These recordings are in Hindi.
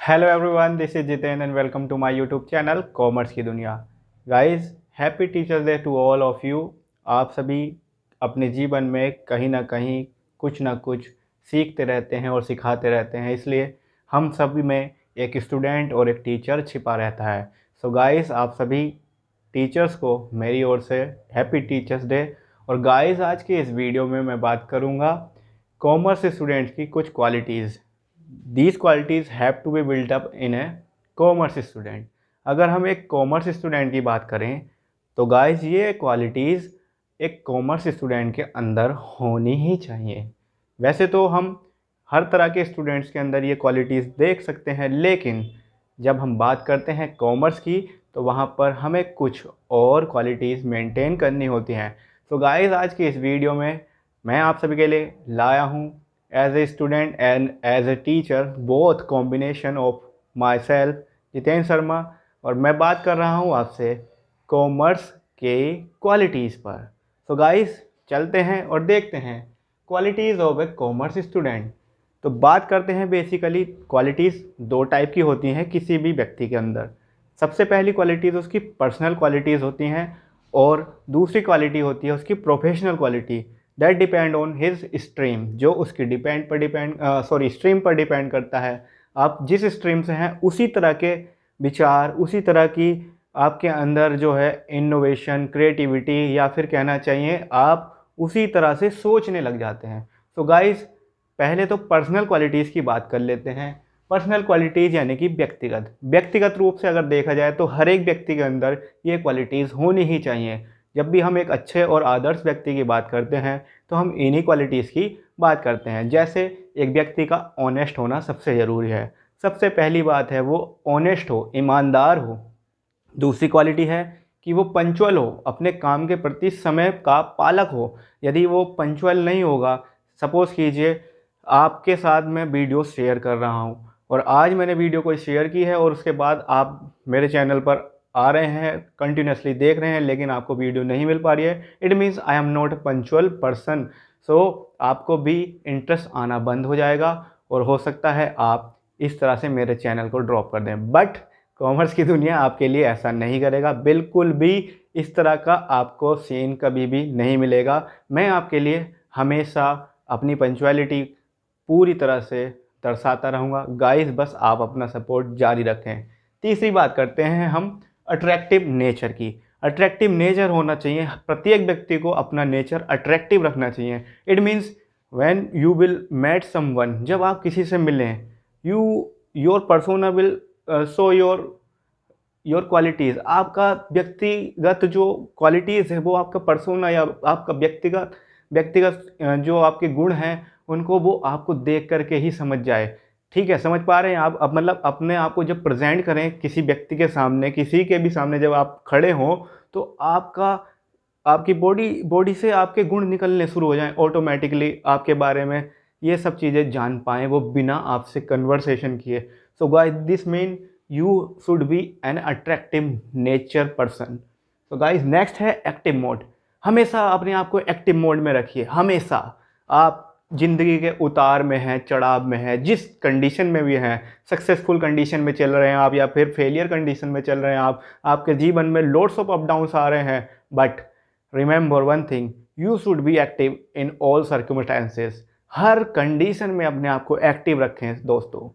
Hello everyone, this is Jiten and welcome to my YouTube channel commerce की दुनिया। Guys, happy teachers day to all of you. आप सभी अपने जीवन में कहीं ना कुछ सीखते रहते हैं और सिखाते रहते हैं, इसलिए हम सभी में एक स्टूडेंट और एक टीचर छिपा रहता है। सो गाइस, आप सभी टीचर्स को मेरी ओर से हैप्पी टीचर्स डे। और गाइस, आज के इस वीडियो में मैं बात करूँगा कॉमर्स स्टूडेंट्स की कुछ qualities. These qualities have to be built up in a commerce student. अगर हम एक कॉमर्स स्टूडेंट की बात करें तो गाइस, ये क्वालिटीज़ एक कॉमर्स स्टूडेंट के अंदर होनी ही चाहिए। वैसे तो हम हर तरह के स्टूडेंट्स के अंदर ये क्वालिटीज़ देख सकते हैं, लेकिन जब हम बात करते हैं कॉमर्स की तो वहाँ पर हमें कुछ और क्वालिटीज़ मेंटेन करनी होती हैं। तो गाइस, आज की इस वीडियो में मैं आप सभी के लिए लाया हूँ as a student and as a teacher, both combination of myself Jitendra Sharma, और मैं बात कर रहा हूँ आपसे कॉमर्स के क्वालिटीज़ पर। सो गाइस, चलते हैं और देखते हैं qualities of A commerce student. तो बात करते हैं, बेसिकली क्वालिटीज़ दो टाइप की होती हैं किसी भी व्यक्ति के अंदर। सबसे पहली क्वालिटीज़ उसकी पर्सनल क्वालिटीज़ होती हैं और दूसरी क्वालिटी होती है उसकी professional quality. That depend on his stream, जो उसकी स्ट्रीम पर डिपेंड करता है। आप जिस स्ट्रीम से हैं उसी तरह के विचार, उसी तरह की आपके अंदर जो है इनोवेशन, क्रिएटिविटी, या फिर कहना चाहिए आप उसी तरह से सोचने लग जाते हैं। सो गाइस, पहले तो पर्सनल क्वालिटीज़ की बात कर लेते हैं। पर्सनल क्वालिटीज़ यानी कि व्यक्तिगत रूप से अगर देखा जाए तो हर एक व्यक्ति के अंदर ये क्वालिटीज़ होनी ही चाहिए। जब भी हम एक अच्छे और आदर्श व्यक्ति की बात करते हैं तो हम इन्हीं क्वालिटीज़ की बात करते हैं। जैसे एक व्यक्ति का ऑनेस्ट होना सबसे ज़रूरी है। सबसे पहली बात है वो ऑनेस्ट हो, ईमानदार हो। दूसरी क्वालिटी है कि वो पंक्चुअल हो, अपने काम के प्रति समय का पालक हो। यदि वो पंक्चुअल नहीं होगा, सपोज़ कीजिए आपके साथ मैं वीडियो शेयर कर रहा हूँ और आज मैंने वीडियो को शेयर की है और उसके बाद आप मेरे चैनल पर आ रहे हैं, कंटिन्यूसली देख रहे हैं, लेकिन आपको वीडियो नहीं मिल पा रही है, it means I am not a punctual person. So आपको भी इंटरेस्ट आना बंद हो जाएगा और हो सकता है आप इस तरह से मेरे चैनल को ड्रॉप कर दें। बट कॉमर्स की दुनिया आपके लिए ऐसा नहीं करेगा, बिल्कुल भी इस तरह का आपको सीन कभी भी नहीं मिलेगा। मैं आपके लिए हमेशा अपनी पंक्चुअलिटी पूरी तरह से दर्शाता रहूँगा। गाइस, बस आप अपना सपोर्ट जारी रखें। तीसरी बात करते हैं हम अट्रैक्टिव नेचर की। अट्रैक्टिव नेचर होना चाहिए, प्रत्येक व्यक्ति को अपना नेचर अट्रैक्टिव रखना चाहिए। It means when you will met someone, जब आप किसी से मिलें, your persona will show your qualities. आपका व्यक्तिगत जो क्वालिटीज़ है वो आपका पर्सोना या आपका व्यक्तिगत जो आपके गुण हैं उनको वो आपको देख करके ही समझ जाए। ठीक है, समझ पा रहे हैं आप? अब मतलब अपने आप को जब प्रेजेंट करें किसी व्यक्ति के सामने, किसी के भी सामने जब आप खड़े हों, तो आपकी बॉडी से आपके गुण निकलने शुरू हो जाएं ऑटोमेटिकली आपके बारे में। ये सब चीज़ें जान पाएँ वो बिना आपसे कन्वर्सेशन किए। So guys, this mean you should be an attractive nature person. तो गाइस, नेक्स्ट है एक्टिव मोड। हमेशा अपने आप को एक्टिव मोड में रखिए। हमेशा आप ज़िंदगी के उतार में हैं, चढ़ाव में हैं, जिस कंडीशन में भी हैं, सक्सेसफुल कंडीशन में चल रहे हैं आप या फिर फेलियर कंडीशन में चल रहे हैं आप, आपके जीवन में लोड्स ऑफ अप डाउन्स आ रहे हैं, but remember one thing, you should be active in all circumstances. Her condition में अपने आप को एक्टिव रखें दोस्तों।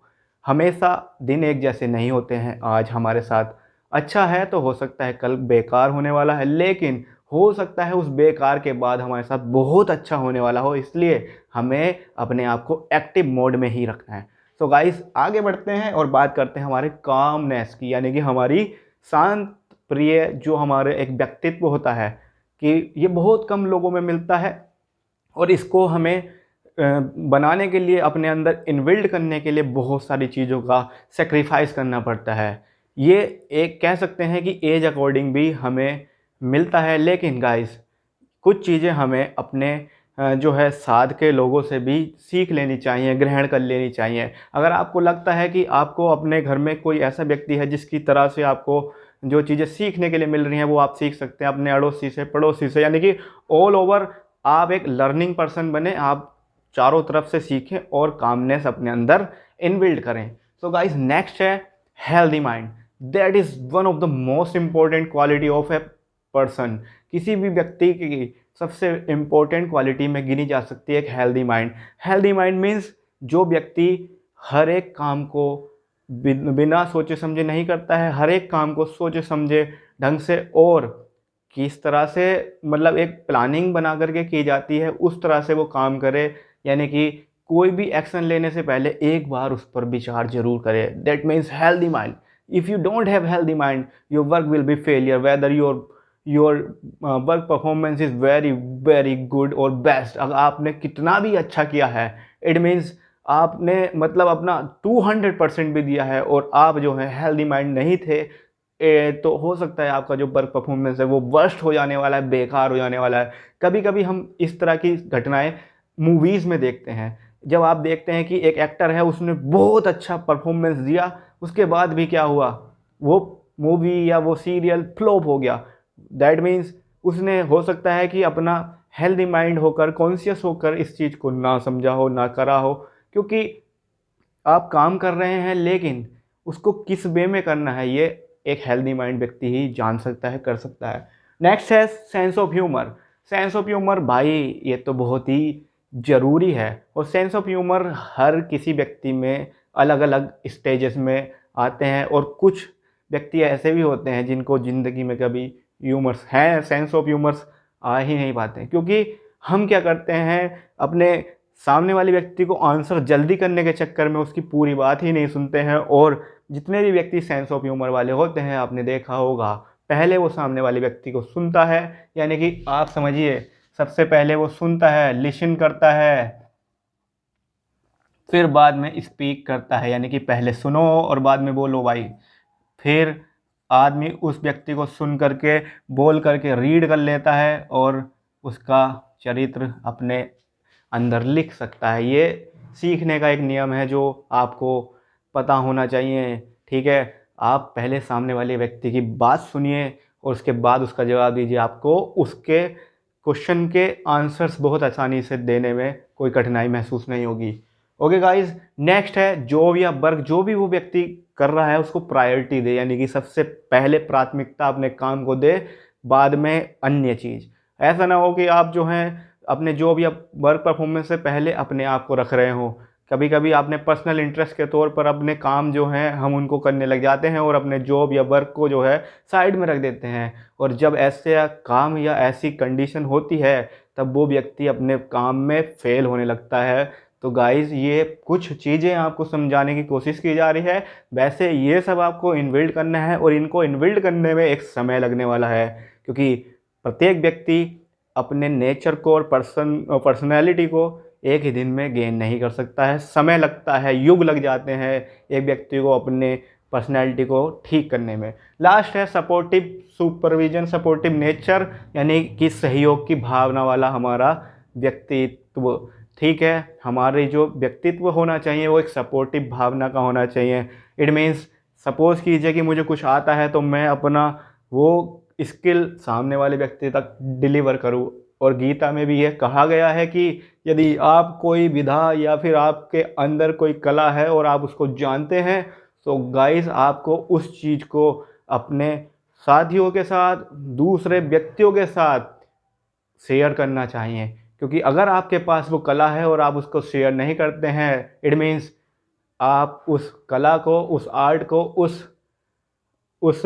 हमेशा दिन एक जैसे नहीं होते हैं। आज हमारे साथ अच्छा है तो हो सकता है कल बेकार होने वाला है, लेकिन हो सकता है उस बेकार के बाद हमारे साथ बहुत अच्छा होने वाला हो। इसलिए हमें अपने आप को एक्टिव मोड में ही रखना है। सो गाइस, आगे बढ़ते हैं और बात करते हैं हमारे कामनेस की, यानी कि हमारी शांत प्रिय जो हमारे एक व्यक्तित्व होता है, कि ये बहुत कम लोगों में मिलता है और इसको हमें बनाने के लिए, अपने अंदर इनबिल्ड करने के लिए बहुत सारी चीज़ों का सेक्रीफाइस करना पड़ता है। ये एक कह सकते हैं कि एज अकॉर्डिंग भी हमें मिलता है, लेकिन गाइस कुछ चीज़ें हमें अपने जो है साथ के लोगों से भी सीख लेनी चाहिए, ग्रहण कर लेनी चाहिए। अगर आपको लगता है कि आपको अपने घर में कोई ऐसा व्यक्ति है जिसकी तरह से आपको जो चीज़ें सीखने के लिए मिल रही हैं वो आप सीख सकते हैं अपने अड़ोसी से, पड़ोसी से, यानी कि ऑल ओवर आप एक लर्निंग पर्सन बने। आप चारों तरफ से सीखें और कामनेस अपने अंदर इनबिल्ड करें। सो गाइस नेक्स्ट है healthy mind. That is one of the most important quality of a person. किसी भी व्यक्ति की सबसे इम्पोर्टेंट क्वालिटी में गिनी जा सकती है एक healthy mind. Healthy mind means जो व्यक्ति हर एक काम को बिना सोचे समझे नहीं करता है, हर एक काम को सोचे समझे ढंग से और किस तरह से मतलब एक प्लानिंग बना करके की जाती है उस तरह से वो काम करे। यानी कि कोई भी एक्शन लेने से पहले एक बार उस पर विचार जरूर करे। That means healthy mind. If you don't have healthy mind your work will be failure, whether your work performance is very very good और बेस्ट। अगर आपने कितना भी अच्छा किया है इट मीन्स आपने मतलब अपना 200% भी दिया है और आप जो है हेल्दी माइंड नहीं थे, तो हो सकता है आपका जो वर्क परफॉर्मेंस है वो वर्स्ट हो जाने वाला है, बेकार हो जाने वाला है। कभी कभी हम इस तरह की घटनाएं मूवीज़ में देखते हैं। जब आप देखते हैं कि एक एक्टर है उसने बहुत अच्छा परफॉर्मेंस दिया, उसके बाद भी क्या हुआ, वो मूवी या वो सीरियल फ्लॉप हो गया। दैट मीन्स उसने हो सकता है कि अपना हेल्दी माइंड होकर कॉन्शियस होकर इस चीज़ को ना समझा हो ना करा हो। क्योंकि आप काम कर रहे हैं लेकिन उसको किस वे में करना है ये एक हेल्दी माइंड व्यक्ति ही जान सकता है, कर सकता है। नेक्स्ट है sense of humour. Sense of humour भाई ये तो बहुत ही ज़रूरी है और सेंस ऑफ ह्यूमर हर किसी व्यक्ति में अलग अलग स्टेजेस में आते हैं और कुछ व्यक्ति ऐसे भी होते हैं जिनको ज़िंदगी में कभी ह्यूमर्स हैं सेंस ऑफ ह्यूमर्स आ ही नहीं पाते हैं। क्योंकि हम क्या करते हैं अपने सामने वाले व्यक्ति को आंसर जल्दी करने के चक्कर में उसकी पूरी बात ही नहीं सुनते हैं। और जितने भी व्यक्ति सेंस ऑफ ह्यूमर वाले होते हैं आपने देखा होगा पहले वो सामने वाले व्यक्ति को सुनता है। यानी कि आप समझिए सबसे पहले वो सुनता है, लिसन करता है, फिर बाद में स्पीक करता है। यानी कि पहले सुनो और बाद में बोलो भाई। फिर आदमी उस व्यक्ति को सुन करके बोल करके रीड कर लेता है और उसका चरित्र अपने अंदर लिख सकता है। ये सीखने का एक नियम है जो आपको पता होना चाहिए। ठीक है, आप पहले सामने वाले व्यक्ति की बात सुनिए और उसके बाद उसका जवाब दीजिए। आपको उसके क्वेश्चन के आंसर्स बहुत आसानी से देने में कोई कठिनाई महसूस नहीं होगी। ओके गाइस, नेक्स्ट है जॉब या वर्क। जो भी वो व्यक्ति कर रहा है उसको प्रायोरिटी दे। यानी कि सबसे पहले प्राथमिकता अपने काम को दे, बाद में अन्य चीज़। ऐसा ना हो कि आप जो हैं अपने जॉब या वर्क परफॉर्मेंस से पहले अपने आप को रख रहे हो। कभी कभी आपने पर्सनल इंटरेस्ट के तौर पर अपने काम जो हैं हम उनको करने लग जाते हैं और अपने जॉब या वर्क को जो है साइड में रख देते हैं। और जब ऐसे काम या ऐसी कंडीशन होती है तब वो व्यक्ति अपने काम में फेल होने लगता है। तो गाइज़ ये कुछ चीज़ें आपको समझाने की कोशिश की जा रही है। वैसे ये सब आपको इनबिल्ड करना है और इनको इनबिल्ड करने में एक समय लगने वाला है। क्योंकि प्रत्येक व्यक्ति अपने नेचर को और पर्सनैलिटी को एक ही दिन में गेन नहीं कर सकता है। समय लगता है, युग लग जाते हैं एक व्यक्ति को अपने पर्सनैलिटी को ठीक करने में। लास्ट है सपोर्टिव सुपरविजन, सपोर्टिव नेचर। यानी कि सहयोग की भावना वाला हमारा व्यक्तित्व। ठीक है, हमारे जो व्यक्तित्व होना चाहिए वो एक सपोर्टिव भावना का होना चाहिए। इट मीन्स सपोज़ कीजिए कि मुझे कुछ आता है तो मैं अपना वो स्किल सामने वाले व्यक्ति तक डिलीवर करूं। और गीता में भी ये कहा गया है कि यदि आप कोई विधा या फिर आपके अंदर कोई कला है और आप उसको जानते हैं तो गाइस आपको उस चीज़ को अपने साथियों के साथ, दूसरे व्यक्तियों के साथ शेयर करना चाहिए। क्योंकि अगर आपके पास वो कला है और आप उसको शेयर नहीं करते हैं इट मीन्स आप उस कला को, उस आर्ट को, उस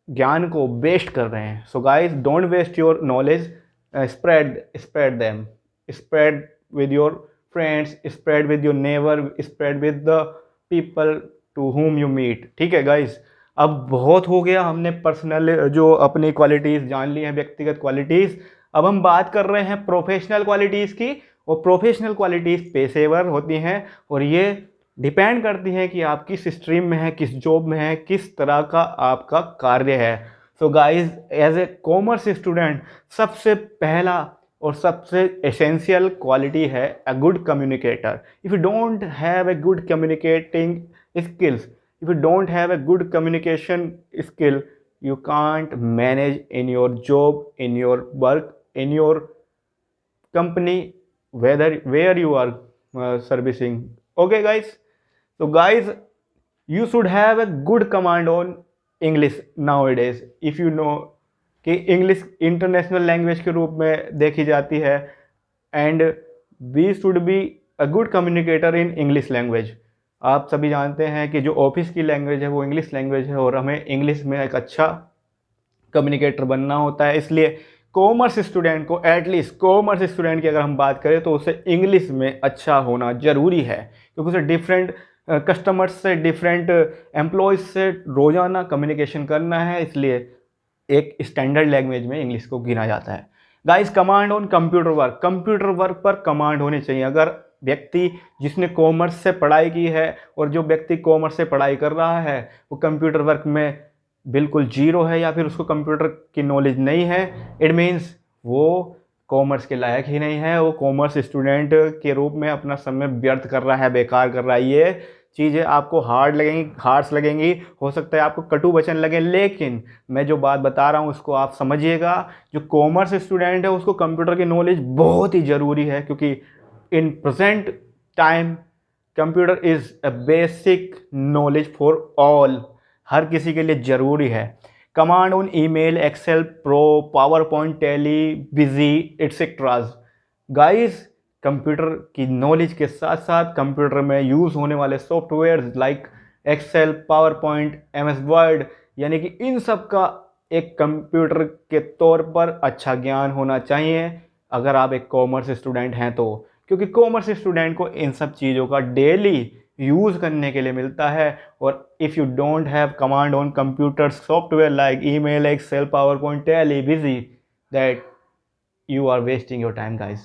ज्ञान को वेस्ट कर रहे हैं। So guys don't waste your knowledge, spread them, spread with your friends, spread with your neighbour, spread with the people to whom you meet. ठीक है गाइस, अब बहुत हो गया, हमने पर्सनल जो अपनी क्वालिटीज़ जान ली हैं, व्यक्तिगत क्वालिटीज़। अब हम बात कर रहे हैं प्रोफेशनल क्वालिटीज़ की। और प्रोफेशनल क्वालिटीज़ पेशेवर होती हैं और ये डिपेंड करती हैं कि आप किस स्ट्रीम में हैं, किस जॉब में हैं, किस तरह का आपका कार्य है। So guys as a commerce student सबसे पहला और सबसे एसेंशियल क्वालिटी है a good communicator. If you don't have a good communicating skills, if you don't have a good communication skill you can't manage in your job, in your work, in your company, where you are servicing। Okay guys, so guys you should have a good command on English now it is, if you know कि इंग्लिश इंटरनेशनल लैंग्वेज के रूप में देखी जाती है, and we should be a good communicator in English language. आप सभी जानते हैं कि जो ऑफिस की लैंग्वेज है वो इंग्लिश लैंग्वेज है, और हमें इंग्लिश में एक अच्छा कम्युनिकेटर बनना होता है। इसलिए कॉमर्स स्टूडेंट को, एटलीस्ट कॉमर्स स्टूडेंट की अगर हम बात करें तो उसे इंग्लिश में अच्छा होना ज़रूरी है, क्योंकि उसे डिफरेंट कस्टमर्स से, डिफरेंट एम्प्लॉयज़ से रोज़ाना कम्युनिकेशन करना है। इसलिए एक स्टैंडर्ड लैंग्वेज में इंग्लिश को गिना जाता है। Guys, command on computer work, computer work पर कमांड होनी चाहिए। अगर व्यक्ति जिसने कॉमर्स से पढ़ाई की है और जो व्यक्ति कॉमर्स से पढ़ाई कर रहा है वो कंप्यूटर वर्क में बिल्कुल जीरो है, या फिर उसको कंप्यूटर की नॉलेज नहीं है, इट मीन्स वो कॉमर्स के लायक ही नहीं है, वो कॉमर्स स्टूडेंट के रूप में अपना समय व्यर्थ कर रहा है, बेकार कर रहा है। ये चीज़ें आपको हार्ड लगेंगी, हार्श लगेंगी, हो सकता है आपको कटु वचन लगे, लेकिन मैं जो बात बता रहा हूँ उसको आप समझिएगा। जो कॉमर्स स्टूडेंट है उसको कंप्यूटर की नॉलेज बहुत ही ज़रूरी है, क्योंकि in present time computer is a basic knowledge for all, हर किसी के लिए ज़रूरी है। Command on email, Excel pro, PowerPoint, Tally, busy etceteras. Guys, computer की नॉलेज के साथ साथ कंप्यूटर में यूज़ होने वाले software like Excel, PowerPoint, MS Word, यानी कि इन सब का एक कंप्यूटर के तौर पर अच्छा ज्ञान होना चाहिए अगर आप एक कॉमर्स स्टूडेंट हैं तो, क्योंकि कॉमर्स स्टूडेंट को इन सब चीज़ों का डेली यूज़ करने के लिए मिलता है। और if you don't have command on computer software like email, Excel, PowerPoint, Tally, Busy, that you are wasting your time guys.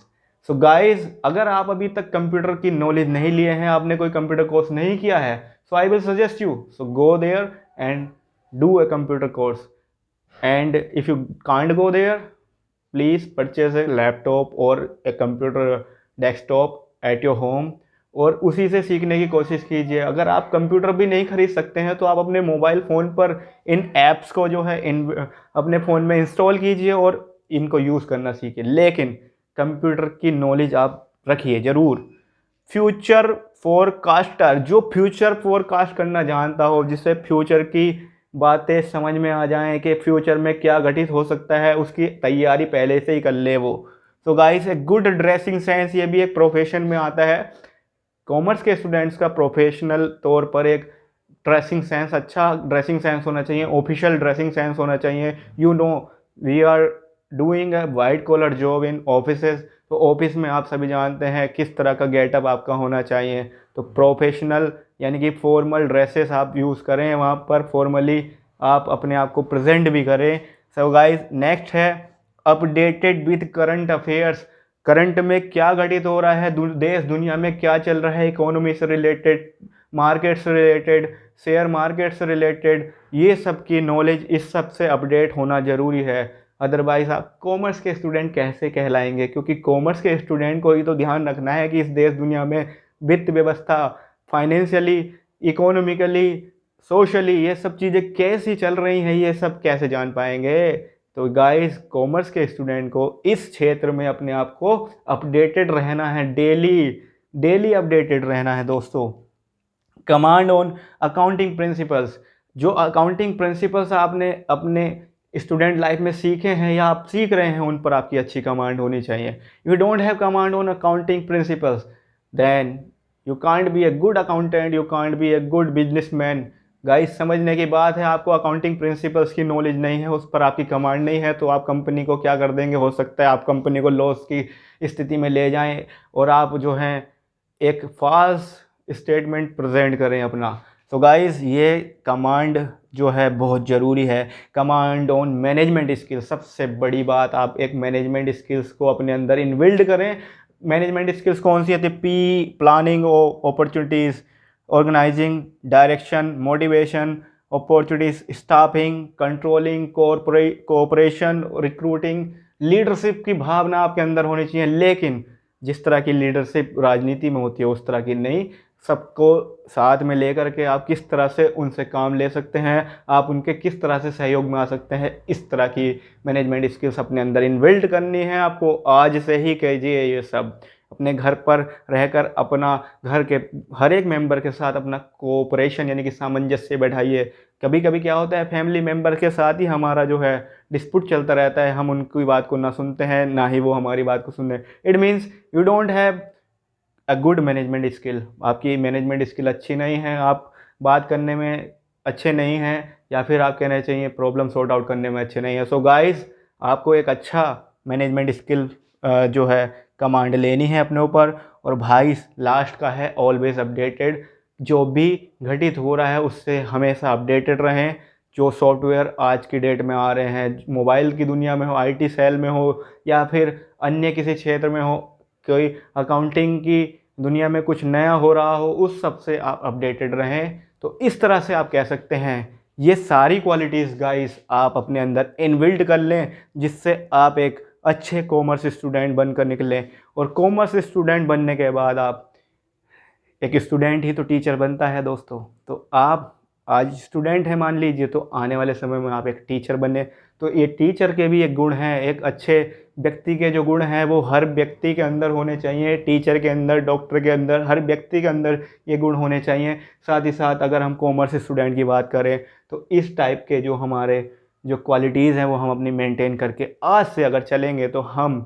So guys, अगर आप अभी तक कंप्यूटर की नॉलेज नहीं लिए हैं, आपने कोई कंप्यूटर कोर्स नहीं किया है, so I will suggest you, so go there and do a computer course. And if you can't go there, please purchase a laptop और a computer desktop at your home, और उसी से सीखने की कोशिश कीजिए। अगर आप कंप्यूटर भी नहीं खरीद सकते हैं तो आप अपने मोबाइल फ़ोन पर इन ऐप्स को जो है इन अपने फ़ोन में इंस्टॉल कीजिए और इनको यूज़ करना सीखिए, लेकिन कंप्यूटर की नॉलेज आप रखिए ज़रूर। फ्यूचर फोरकास्टर, जो फ्यूचर फोरकास्ट करना जानता हो, जिससे फ्यूचर की बातें समझ में आ जाएं कि फ्यूचर में क्या घटित हो सकता है, उसकी तैयारी पहले से ही कर ले वो। तो guys, a good dressing sense, ये भी एक प्रोफेशन में आता है। कॉमर्स के स्टूडेंट्स का प्रोफेशनल तौर पर एक ड्रेसिंग सेंस, अच्छा ड्रेसिंग सेंस होना चाहिए, ऑफिशियल ड्रेसिंग सेंस होना चाहिए। You know, we are doing a white collar job in offices, तो ऑफिस में आप सभी जानते हैं किस तरह का गेटअप आपका होना चाहिए। तो प्रोफेशनल यानी कि फॉर्मल ड्रेसेस आप यूज़ करें, वहाँ पर फॉर्मली आप अपने आप को प्रेजेंट भी करें। सो गाइस, नेक्स्ट है updated with current affairs. Current में क्या घटित हो रहा है, देश दुनिया में क्या चल रहा है, इकोनॉमी से रिलेटेड, मार्केट से रिलेटेड, शेयर मार्केट से रिलेटेड, ये सब की नॉलेज इस सब से अपडेट होना ज़रूरी है। अदरवाइज़ आप कॉमर्स के स्टूडेंट कैसे कहलाएंगे, क्योंकि कॉमर्स के स्टूडेंट को ही तो ध्यान रखना है कि इस देश दुनिया में वित्त व्यवस्था, फाइनेंशियली, इकोनॉमिकली, सोशली ये सब चीज़ें कैसी चल रही हैं, ये सब कैसे जान पाएंगे। तो गाइस, कॉमर्स के स्टूडेंट को इस क्षेत्र में अपने आप को अपडेटेड रहना है, डेली अपडेटेड रहना है दोस्तों। कमांड ऑन अकाउंटिंग प्रिंसिपल्स, जो अकाउंटिंग प्रिंसिपल्स आपने अपने स्टूडेंट लाइफ में सीखे हैं या आप सीख रहे हैं, उन पर आपकी अच्छी कमांड होनी चाहिए। You don't have command on accounting principles, then you can't be a good accountant, you can't be a good businessman. Guys, समझने की बात है, आपको अकाउंटिंग प्रिंसिपल्स की नॉलेज नहीं है, उस पर आपकी कमांड नहीं है, तो आप कंपनी को क्या कर देंगे, हो सकता है आप कंपनी को लॉस की स्थिति में ले जाएं और आप जो हैं एक फॉल्स स्टेटमेंट प्रेजेंट करें अपना। तो गाइस, ये कमांड जो है बहुत ज़रूरी है। कमांड ऑन मैनेजमेंट स्किल्स, सबसे बड़ी बात, आप एक मैनेजमेंट स्किल्स को अपने अंदर इनबिल्ड करें। मैनेजमेंट स्किल्स कौन सी आती है? P, planning opportunities, organizing, direction, motivation, opportunities, staffing, controlling, cooperation, recruiting. Leadership की भावना आपके अंदर होनी चाहिए, लेकिन जिस तरह की लीडरशिप राजनीति में होती है उस तरह की नहीं। सबको साथ में लेकर के आप किस तरह से उनसे काम ले सकते हैं, आप उनके किस तरह से सहयोग में आ सकते हैं, इस तरह की मैनेजमेंट स्किल्स अपने अंदर इनबिल्ड करनी है आपको। आज से ही कीजिए ये सब। अपने घर पर रहकर अपना घर के हर एक मेंबर के साथ अपना कोऑपरेशन यानी कि सामंजस्य बैठाइए। कभी कभी क्या होता है, फैमिली मेंबर के साथ ही हमारा जो है डिस्प्यूट चलता रहता है, हम उनकी बात को ना सुनते हैं ना ही वो हमारी बात को सुनते हैं। It means you don't have a good management skill, आपकी मैनेजमेंट स्किल अच्छी नहीं है, आप बात करने में अच्छे नहीं हैं, या फिर आप कहना चाहिए प्रॉब्लम सॉर्ट आउट करने में अच्छे नहीं हैं। सो गाइस, आपको एक अच्छा मैनेजमेंट स्किल जो है कमांड लेनी है अपने ऊपर। और भाई लास्ट का है ऑलवेज अपडेटेड, जो भी घटित हो रहा है उससे हमेशा अपडेटेड रहें। जो सॉफ्टवेयर आज की डेट में आ रहे हैं, मोबाइल की दुनिया में हो, आईटी सेल में हो, या फिर अन्य किसी क्षेत्र में हो, कोई अकाउंटिंग की दुनिया में कुछ नया हो रहा हो, उस सब से आप अपडेटेड रहें। तो इस तरह से आप कह सकते हैं ये सारी क्वालिटीज़ गाइस आप अपने अंदर इनबिल्ड कर लें, जिससे आप एक अच्छे कॉमर्स स्टूडेंट बनकर निकलें। और कॉमर्स स्टूडेंट बनने के बाद आप एक स्टूडेंट ही तो टीचर बनता है दोस्तों। तो आप आज स्टूडेंट हैं मान लीजिए, तो आने वाले समय में आप एक टीचर बने। तो ये टीचर के भी एक गुण हैं, एक अच्छे व्यक्ति के जो गुण हैं वो हर व्यक्ति के अंदर होने चाहिए। टीचर के अंदर, डॉक्टर के अंदर, हर व्यक्ति के अंदर ये गुण होने चाहिए। साथ ही साथ अगर हम कॉमर्स स्टूडेंट की बात करें तो इस टाइप के जो हमारे जो क्वालिटीज़ हैं वो हम अपनी मेंटेन करके आज से अगर चलेंगे तो हम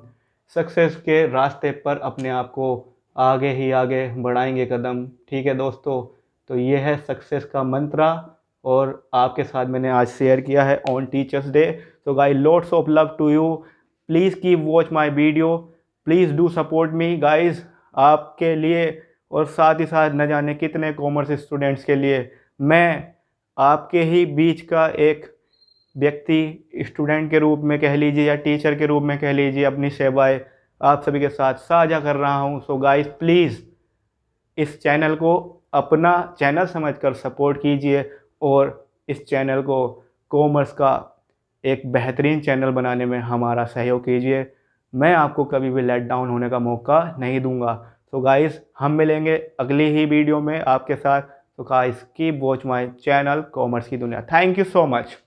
सक्सेस के रास्ते पर अपने आप को आगे ही आगे बढ़ाएंगे कदम। ठीक है दोस्तों, तो ये है सक्सेस का मंत्र, और आपके साथ मैंने आज शेयर किया है ऑन टीचर्स डे। तो guys, lots of love to you, please keep watch my video, please do support me guys. आपके लिए और साथ ही साथ न जाने कितने कॉमर्स स्टूडेंट्स के लिए मैं आपके ही बीच का एक व्यक्ति, स्टूडेंट के रूप में कह लीजिए या टीचर के रूप में कह लीजिए, अपनी सेवाएं आप सभी के साथ साझा कर रहा हूं। सो गाइस, प्लीज़ इस चैनल को अपना चैनल समझकर सपोर्ट कीजिए, और इस चैनल को कॉमर्स का एक बेहतरीन चैनल बनाने में हमारा सहयोग कीजिए। मैं आपको कभी भी लेट डाउन होने का मौका नहीं दूंगा। तो गाइस, हम मिलेंगे अगली ही वीडियो में आपके साथ। तो guys, keep watch my channel commerce की दुनिया। Thank you so much.